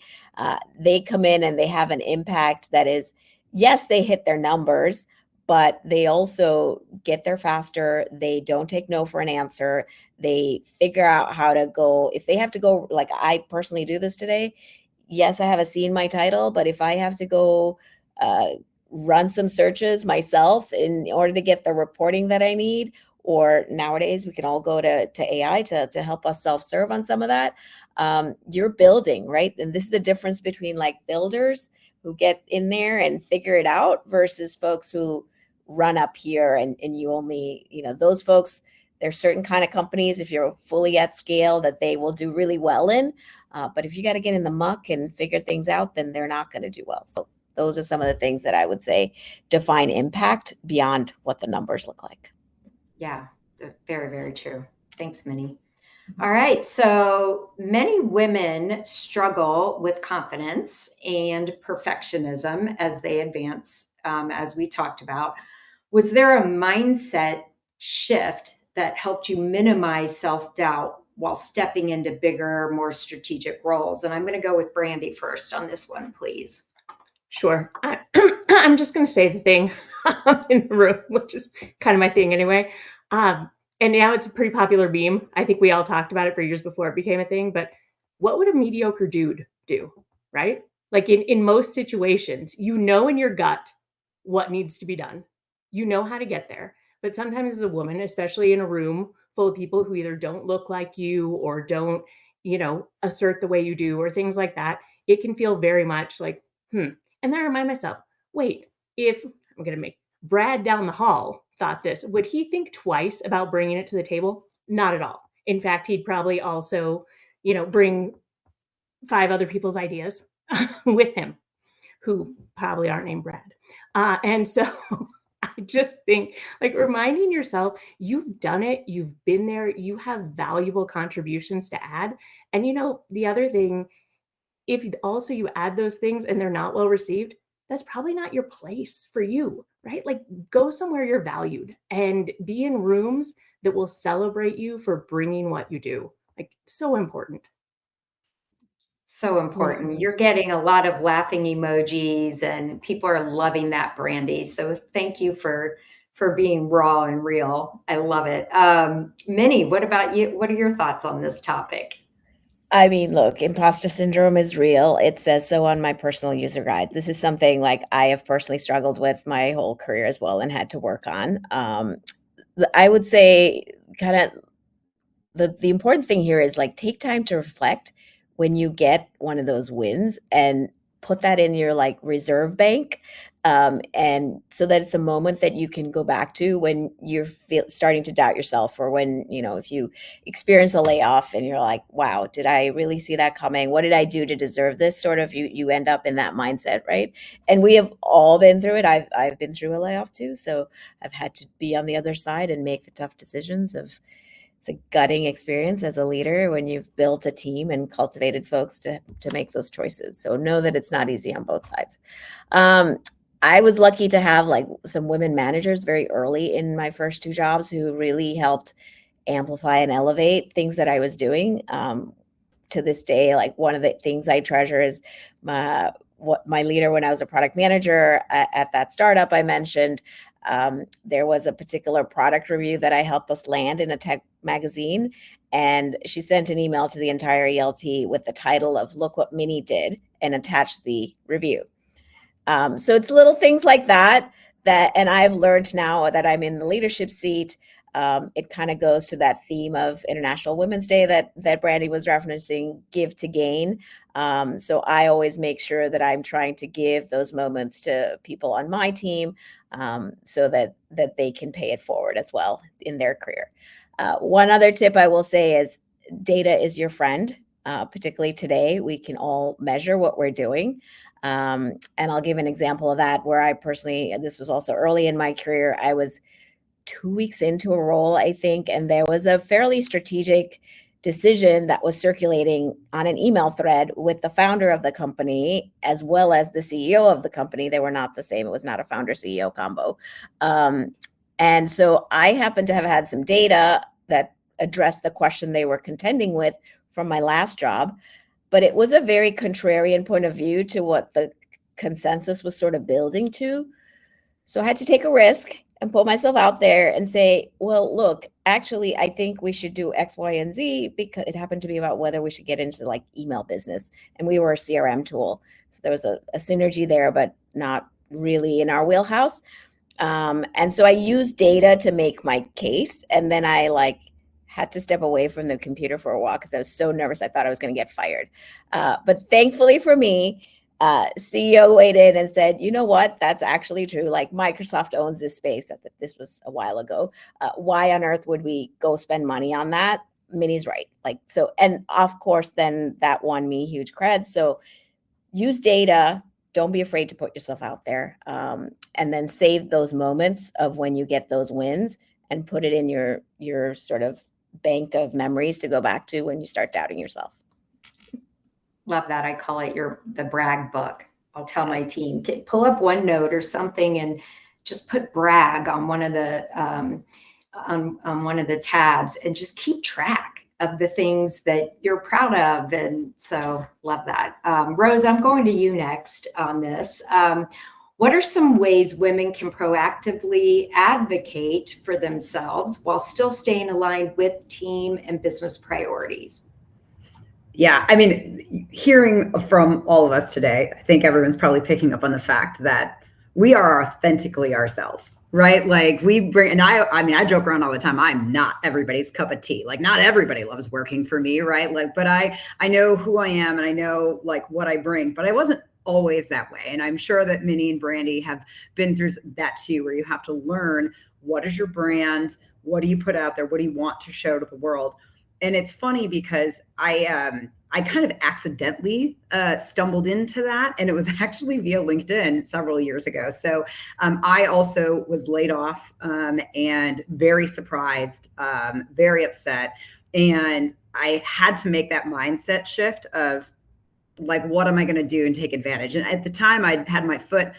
They come in and they have an impact that is, yes, they hit their numbers, but they also get there faster. They don't take no for an answer. They figure out how to go. If they have to go, like I personally do this today, yes, I have a C in my title, but if I have to go run some searches myself in order to get the reporting that I need, or nowadays we can all go to AI to help us self-serve on some of that, you're building, right? And this is the difference between like builders who get in there and figure it out versus folks who run up here and you only, those folks, there's certain kind of companies, if you're fully at scale, that they will do really well in. But if you got to get in the muck and figure things out, then they're not going to do well. So those are some of the things that I would say define impact beyond what the numbers look like. Yeah, very, very true. Thanks, Minnie. All right. So many women struggle with confidence and perfectionism as they advance, as we talked about. Was there a mindset shift that helped you minimize self-doubt while stepping into bigger, more strategic roles? And I'm going to go with Brandy first on this one, please. Sure. I'm just going to say the thing in the room, which is kind of my thing anyway. And now it's a pretty popular meme. I think we all talked about it for years before it became a thing. But what would a mediocre dude do, right? Like in most situations, in your gut what needs to be done. You know how to get there. But sometimes as a woman, especially in a room full of people who either don't look like you or don't, assert the way you do or things like that, it can feel very much like, And then I remind myself, wait, if I'm going to make Brad down the hall thought this, would he think twice about bringing it to the table? Not at all. In fact, he'd probably also, bring 5 other people's ideas with him who probably aren't named Brad. And so I just think, like, reminding yourself you've done it, you've been there, you have valuable contributions to add. And the other thing, if also you add those things and they're not well received, that's probably not your place for you, right? Like, go somewhere you're valued and be in rooms that will celebrate you for bringing what you do. Like, so important. So important. You're getting a lot of laughing emojis and people are loving that, Brandy. So thank you for being raw and real. I love it. Minnie, what about you? What are your thoughts on this topic? I mean, look, imposter syndrome is real. It says so on my personal user guide. This is something like I have personally struggled with my whole career as well and had to work on. I would say kind of the important thing here is like take time to reflect when you get one of those wins and put that in your like reserve bank, and so that it's a moment that you can go back to when you're starting to doubt yourself, or when if you experience a layoff and you're like, wow, did I really see that coming? What did I do to deserve this? Sort of you end up in that mindset, right? And we have all been through it. I've been through a layoff too, so I've had to be on the other side and make the tough decisions of it's a gutting experience as a leader when you've built a team and cultivated folks to make those choices. So know that it's not easy on both sides. I was lucky to have like some women managers very early in my first two jobs who really helped amplify and elevate things that I was doing. To this day, like one of the things I treasure is my leader when I was a product manager at that startup I mentioned. There was a particular product review that I helped us land in a tech magazine, and she sent an email to the entire ELT with the title of "Look What Mini Did" and attached the review. So it's little things like that, and I've learned now that I'm in the leadership seat. It kind of goes to that theme of International Women's Day that Brandy was referencing, give to gain. So I always make sure that I'm trying to give those moments to people on my team, so that they can pay it forward as well in their career. One other tip I will say is data is your friend. Particularly today, we can all measure what we're doing. And I'll give an example of that where I personally, this was also early in my career, I was 2 weeks into a role, I think, and there was a fairly strategic decision that was circulating on an email thread with the founder of the company as well as the CEO of the company. They were not the same. It was not a founder CEO combo. And so I happened to have had some data that addressed the question they were contending with from my last job, but it was a very contrarian point of view to what the consensus was sort of building to. So I had to take a risk and put myself out there and say, well, look, actually, I think we should do X, Y, and Z, because it happened to be about whether we should get into like email business. And we were a CRM tool. So there was a synergy there, but not really in our wheelhouse. And so I used data to make my case. And then I had to step away from the computer for a while because I was so nervous. I thought I was going to get fired. But thankfully for me, CEO weighed in and said, you know what, that's actually true. Like Microsoft owns this space. This was a while ago. Why on earth would we go spend money on that? Minnie's right. And of course, then that won me huge cred. So use data. Don't be afraid to put yourself out there. And then save those moments of when you get those wins and put it in your sort of bank of memories to go back to when you start doubting yourself. Love that. I call it the brag book. I'll tell my team, pull up OneNote or something and just put brag on one of the on one of the tabs and just keep track of the things that you're proud of. And so love that. Rose, I'm going to you next on this. What are some ways women can proactively advocate for themselves while still staying aligned with team and business priorities? Yeah, I mean, hearing from all of us today, I think everyone's probably picking up on the fact that we are authentically ourselves, right? Like we bring, and I mean, I joke around all the time. I'm not everybody's cup of tea. Like not everybody loves working for me, right? Like, but I know who I am and I know like what I bring, but I wasn't always that way. And I'm sure that Minnie and Brandy have been through that too, where you have to learn what is your brand? What do you put out there? What do you want to show to the world? And it's funny because I I kind of accidentally stumbled into that, and it was actually via LinkedIn several years ago. So I also was laid off and very surprised, very upset. And I had to make that mindset shift of like, what am I going to do and take advantage? And at the time I had my foot,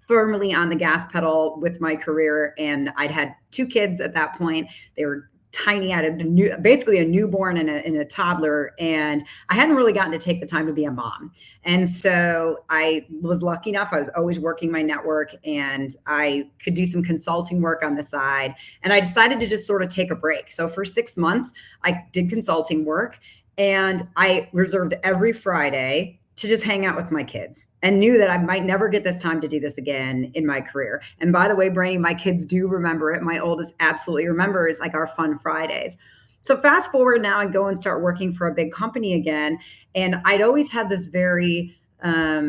firmly on the gas pedal with my career. And I'd had 2 kids at that point. They were tiny. I had basically a newborn and a toddler. And I hadn't really gotten to take the time to be a mom. And so I was lucky enough. I was always working my network, and I could do some consulting work on the side. And I decided to just sort of take a break. So for 6 months, I did consulting work, and I reserved every Friday to just hang out with my kids, and knew that I might never get this time to do this again in my career. And by the way, Brandy, my kids do remember it. My oldest absolutely remembers like our fun Fridays. So fast forward now, I go and start working for a big company again. And I'd always had this very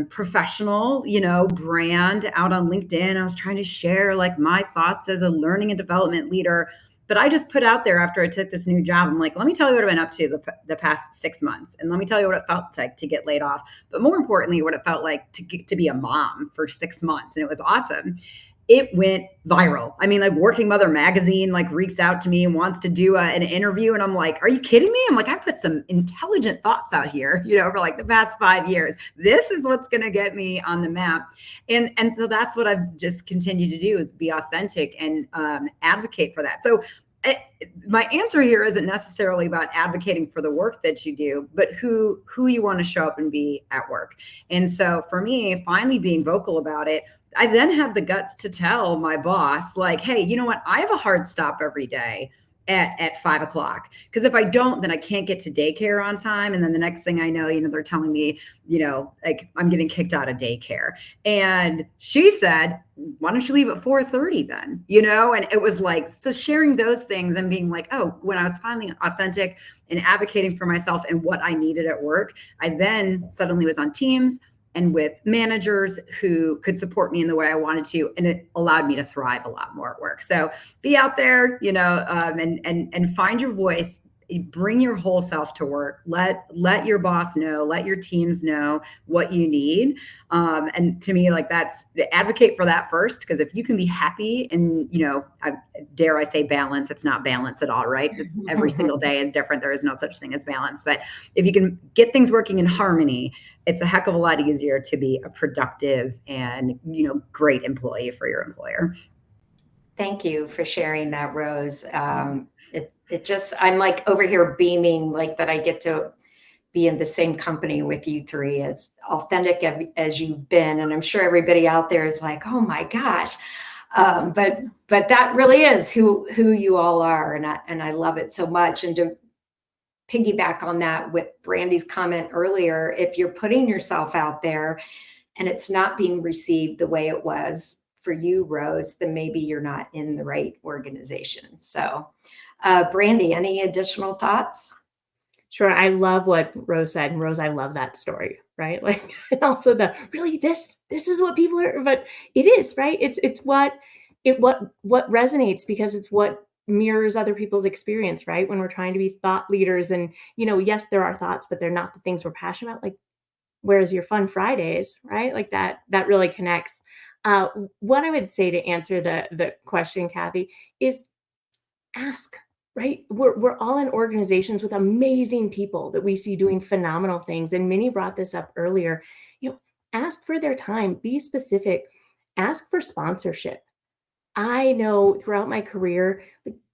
professional, brand out on LinkedIn. I was trying to share like my thoughts as a learning and development leader. But I just put out there after I took this new job, I'm like, let me tell you what I've been up to the past 6 months. And let me tell you what it felt like to get laid off. But more importantly, what it felt like to be a mom for 6 months. And it was awesome. It went viral. I mean, like Working Mother magazine, like reached out to me and wants to do an interview. And I'm like, are you kidding me? I'm like, I put some intelligent thoughts out here, for like the past 5 years. This is what's going to get me on the map. And so that's what I've just continued to do, is be authentic and advocate for that. So my answer here isn't necessarily about advocating for the work that you do, but who you want to show up and be at work. And so for me, finally being vocal about it, I then had the guts to tell my boss, like, hey, you know what? I have a hard stop every day at 5 o'clock. Because if I don't, then I can't get to daycare on time. And then the next thing I know, they're telling me, like I'm getting kicked out of daycare. And she said, why don't you leave at 4:30 then? And it was like, so sharing those things and being like, oh, when I was finally authentic and advocating for myself and what I needed at work, I then suddenly was on teams and with managers who could support me in the way I wanted to. And it allowed me to thrive a lot more at work. So be out there, and find your voice. Bring your whole self to work. Let your boss know, let your teams know what you need. And to me, like that's advocate for that first, because if you can be happy and, dare I say balance, it's not balance at all, right? It's every single day is different. There is no such thing as balance. But if you can get things working in harmony, it's a heck of a lot easier to be a productive and, great employee for your employer. Thank you for sharing that, Rose. It just, I'm like over here beaming, like that I get to be in the same company with you three, as authentic as you've been. And I'm sure everybody out there is like, oh my gosh. But that really is who you all are. And I love it so much. And to piggyback on that with Brandy's comment earlier, if you're putting yourself out there and it's not being received the way it was for you, Rose, then maybe you're not in the right organization. So Brandy, any additional thoughts? Sure. I love what Rose said. And Rose, I love that story, right? Like, and also really, this is what people are, but it is, right? It's what resonates, because it's what mirrors other people's experience, right? When we're trying to be thought leaders and, yes, there are thoughts, but they're not the things we're passionate about. Like, whereas your fun Fridays, right? Like that really connects. What I would say to answer the question, Kathy, is ask. Right? We're all in organizations with amazing people that we see doing phenomenal things. And Minnie brought this up earlier. Ask for their time, be specific, ask for sponsorship. I know throughout my career,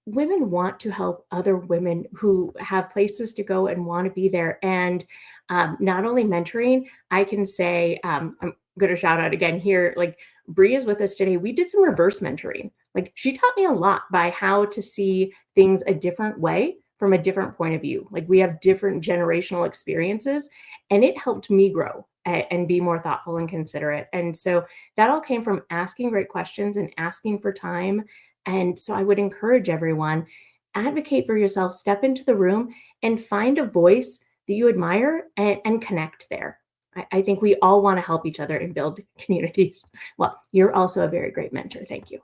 women want to help other women who have places to go and want to be there. And not only mentoring, I can say, I'm going to shout out again here, like Bree is with us today. We did some reverse mentoring. Like she taught me a lot by how to see things a different way from a different point of view. Like we have different generational experiences, and it helped me grow and be more thoughtful and considerate. And so that all came from asking great questions and asking for time. And so I would encourage everyone, advocate for yourself, step into the room and find a voice that you admire and connect there. I think we all want to help each other and build communities. Well, you're also a very great mentor. Thank you.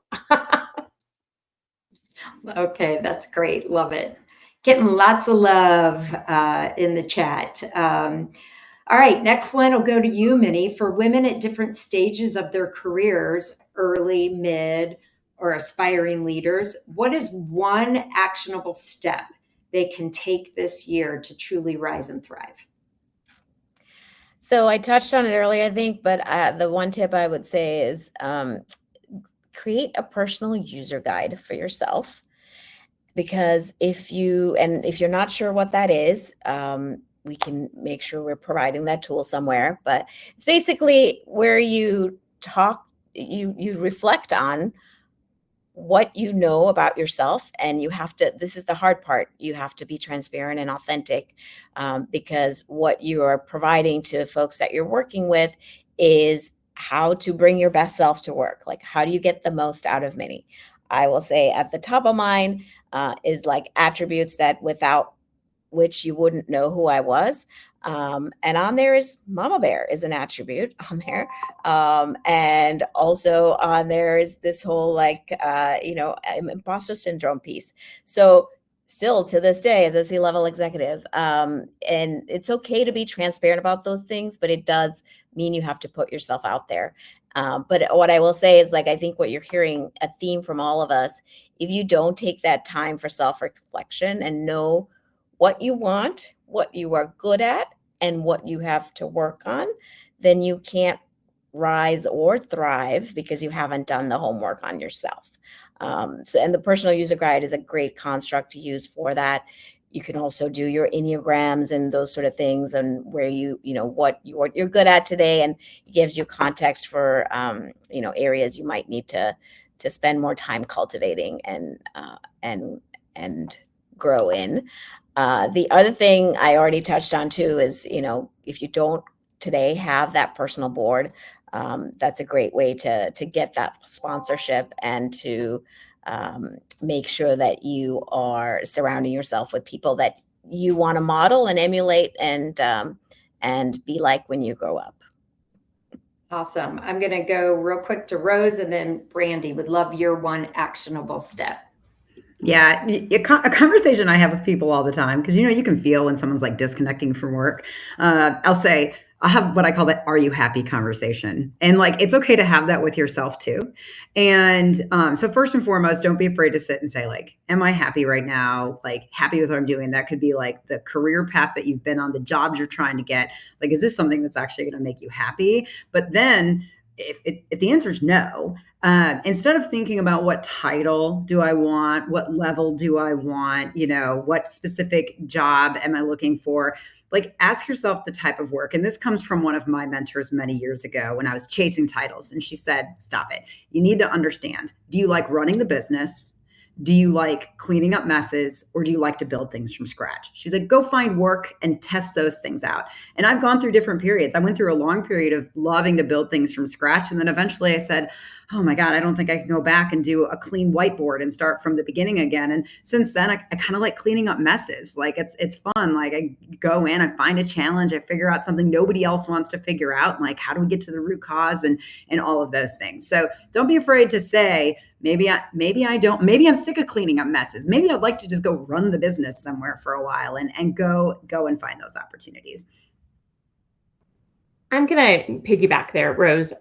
Okay, that's great. Love it. Getting lots of love in the chat. All right, next one will go to you, Minnie. For women at different stages of their careers, early, mid, or aspiring leaders, what is one actionable step they can take this year to truly rise and thrive? So I touched on it earlier, I think, but the one tip I would say is create a personal user guide for yourself. Because if you're not sure what that is, we can make sure we're providing that tool somewhere. But it's basically where you reflect on what you know about yourself, and you have to, this is the hard part, you have to be transparent and authentic, because what you are providing to folks that you're working with is how to bring your best self to work. Like, how do you get the most out of Minnie? I will say at the top of mine is like attributes that without which you wouldn't know who I was. And on there is Mama Bear is an attribute on there. And also on there is this whole like, imposter syndrome piece. So still to this day, as a C-level executive, and it's okay to be transparent about those things, but it does mean you have to put yourself out there. But what I will say is, like, I think what you're hearing, a theme from all of us, if you don't take that time for self-reflection and know what you want, what you are good at, and what you have to work on, then you can't rise or thrive because you haven't done the homework on yourself. And the personal user guide is a great construct to use for that. You can also do your Enneagrams and those sort of things, and where what you're good at today, and it gives you context for areas you might need to spend more time cultivating and grow in. The other thing I already touched on too is, if you don't today have that personal board, that's a great way to get that sponsorship and to make sure that you are surrounding yourself with people that you want to model and emulate and be like when you grow up. Awesome. I'm going to go real quick to Rose, and then Brandy. Would love your one actionable step. Yeah, a conversation I have with people all the time, because you can feel when someone's like disconnecting from work. I'll have what I call the "Are you happy?" conversation, and like it's okay to have that with yourself too. And so first and foremost, don't be afraid to sit and say like, "Am I happy right now? Like happy with what I'm doing?" That could be like the career path that you've been on, the jobs you're trying to get. Like, is this something that's actually going to make you happy? But then, if the answer is no, instead of thinking about what title do I want, what level do I want, what specific job am I looking for, like ask yourself the type of work. And this comes from one of my mentors many years ago when I was chasing titles. And she said, stop it. You need to understand, do you like running the business? Do you like cleaning up messes, or do you like to build things from scratch? She's like, go find work and test those things out. And I've gone through different periods. I went through a long period of loving to build things from scratch. And then eventually I said, oh my God, I don't think I can go back and do a clean whiteboard and start from the beginning again. And since then, I kind of like cleaning up messes. Like it's fun. Like I go in, I find a challenge, I figure out something nobody else wants to figure out. Like, how do we get to the root cause and all of those things? So don't be afraid to say, maybe I'm sick of cleaning up messes. Maybe I'd like to just go run the business somewhere for a while and go and find those opportunities. I'm going to piggyback there, Rose.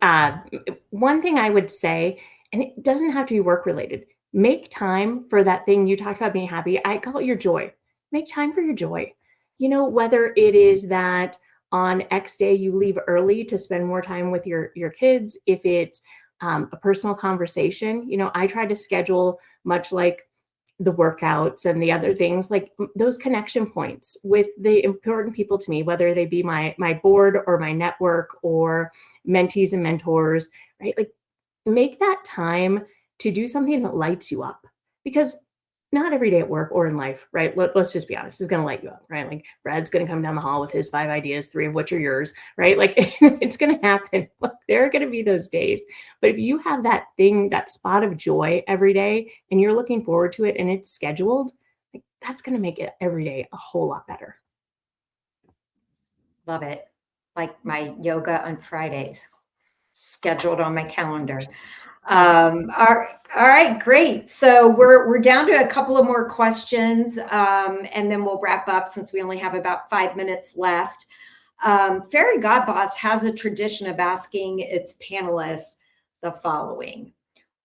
One thing I would say, and it doesn't have to be work related, make time for that thing you talked about being happy. I call it your joy. Make time for your joy. Whether it is that on X day you leave early to spend more time with your kids, if it's a personal conversation, I try to schedule, much like the workouts and the other things, like those connection points with the important people to me, whether they be my board or my network or mentees and mentors, right? Like, make that time to do something that lights you up, because not every day at work or in life, right? Let's just be honest, is going to light you up, right? Like Brad's going to come down the hall with his 5 ideas, 3 of which are yours, right? Like it's going to happen. Look, there are going to be those days. But if you have that thing, that spot of joy every day, and you're looking forward to it and it's scheduled, like that's going to make it every day a whole lot better. Love it. Like my yoga on Fridays, scheduled on my calendar. All right, great. So we're down to a couple of more questions, and then we'll wrap up since we only have about 5 minutes left. Fairygodboss has a tradition of asking its panelists the following.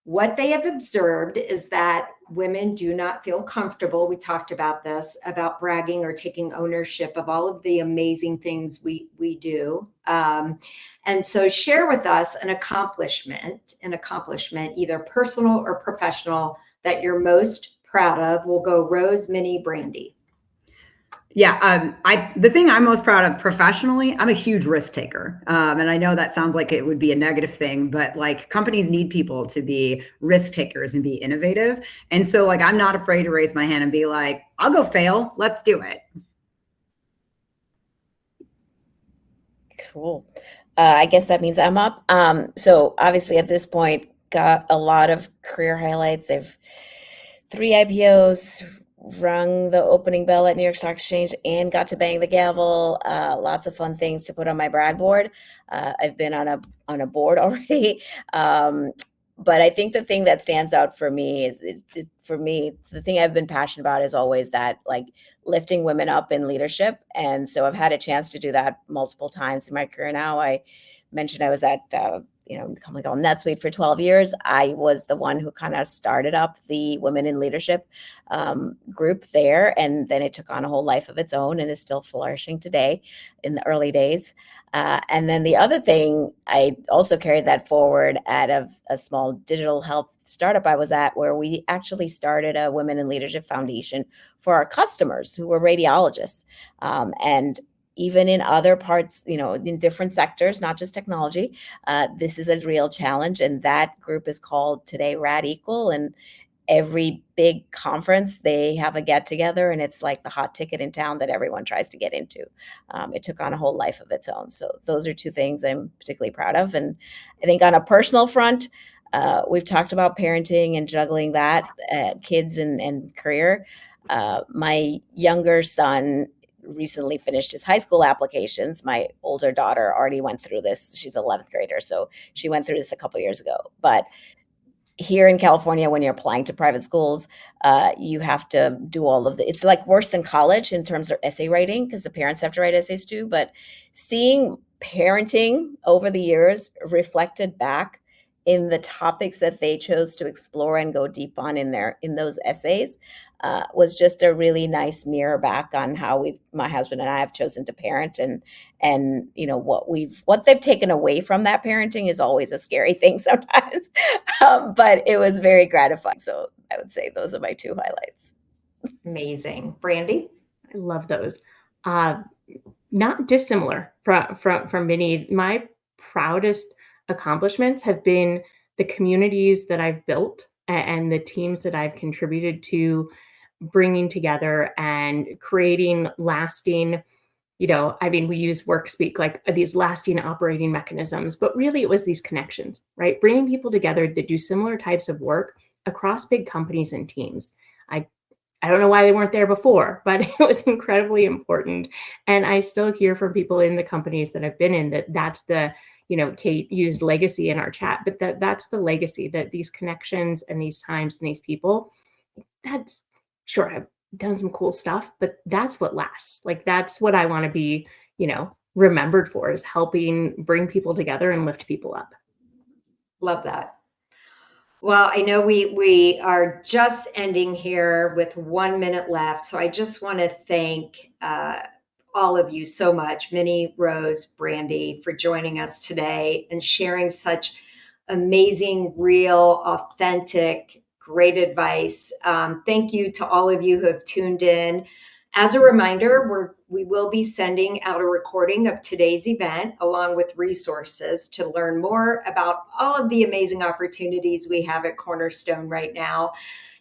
What they have observed is that women do not feel comfortable, we talked about this, about bragging or taking ownership of all of the amazing things we do. And so share with us an accomplishment, either personal or professional, that you're most proud of. We'll go Rose, Minnie, Brandy. Yeah, the thing I'm most proud of professionally, I'm a huge risk taker. And I know that sounds like it would be a negative thing, but like companies need people to be risk takers and be innovative. And so like, I'm not afraid to raise my hand and be like, I'll go fail. Let's do it. Cool. I guess that means I'm up. So obviously at this point, got a lot of career highlights. I've 3 IPOs, rung the opening bell at New York Stock Exchange, and got to bang the gavel. Lots of fun things to put on my brag board. I've been on a board already. But I think the thing that stands out for me the thing I've been passionate about is always that like lifting women up in leadership. And so I've had a chance to do that multiple times in my career now. I mentioned I was at a company called NetSuite for 12 years. I was the one who kind of started up the Women in Leadership group there. And then it took on a whole life of its own and is still flourishing today in the early days. And then the other thing, I also carried that forward at a small digital health startup I was at, where we actually started a Women in Leadership Foundation for our customers who were radiologists. And even in other parts, in different sectors, not just technology, this is a real challenge. And that group is called today Rad Equal. And every big conference, they have a get together, and it's like the hot ticket in town that everyone tries to get into. It took on a whole life of its own. So those are 2 things I'm particularly proud of. And I think on a personal front, we've talked about parenting and juggling that, kids and career. My younger son recently finished his high school applications. My older daughter already went through this. She's an 11th grader, so she went through this a couple years ago. But here in California, when you're applying to private schools, you have to do all of it's like worse than college in terms of essay writing, because the parents have to write essays too. But seeing parenting over the years reflected back in the topics that they chose to explore and go deep on in those essays was just a really nice mirror back on how my husband and I have chosen to parent, and what they've taken away from that parenting is always a scary thing sometimes. But it was very gratifying. So I would say those are my 2 highlights. Amazing. Brandy? I love those. Not dissimilar from Minnie. My proudest accomplishments have been the communities that I've built and the teams that I've contributed to bringing together and creating lasting, we use work speak, like these lasting operating mechanisms, but really it was these connections, right? Bringing people together that do similar types of work across big companies and teams. I don't know why they weren't there before, but it was incredibly important. And I still hear from people in the companies that I've been in that's the, Kate used legacy in our chat, but that's the legacy, that these connections and these times and these people, that's sure, I've done some cool stuff, but that's what lasts. Like, that's what I want to be, remembered for, is helping bring people together and lift people up. Love that. Well, I know we are just ending here with 1 minute left. So I just want to thank all of you so much, Minnie, Rose, Brandy, for joining us today and sharing such amazing, real, authentic, great advice. Thank you to all of you who have tuned in. As a reminder, we will be sending out a recording of today's event along with resources to learn more about all of the amazing opportunities we have at Cornerstone right now.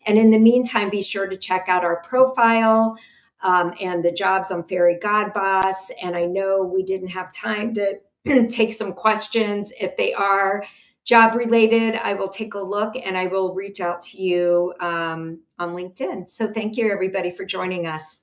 And in the meantime, be sure to check out our profile and the jobs on Fairygodboss. And I know we didn't have time to take some questions. If they are job related, I will take a look and I will reach out to you on LinkedIn. So thank you, everybody, for joining us.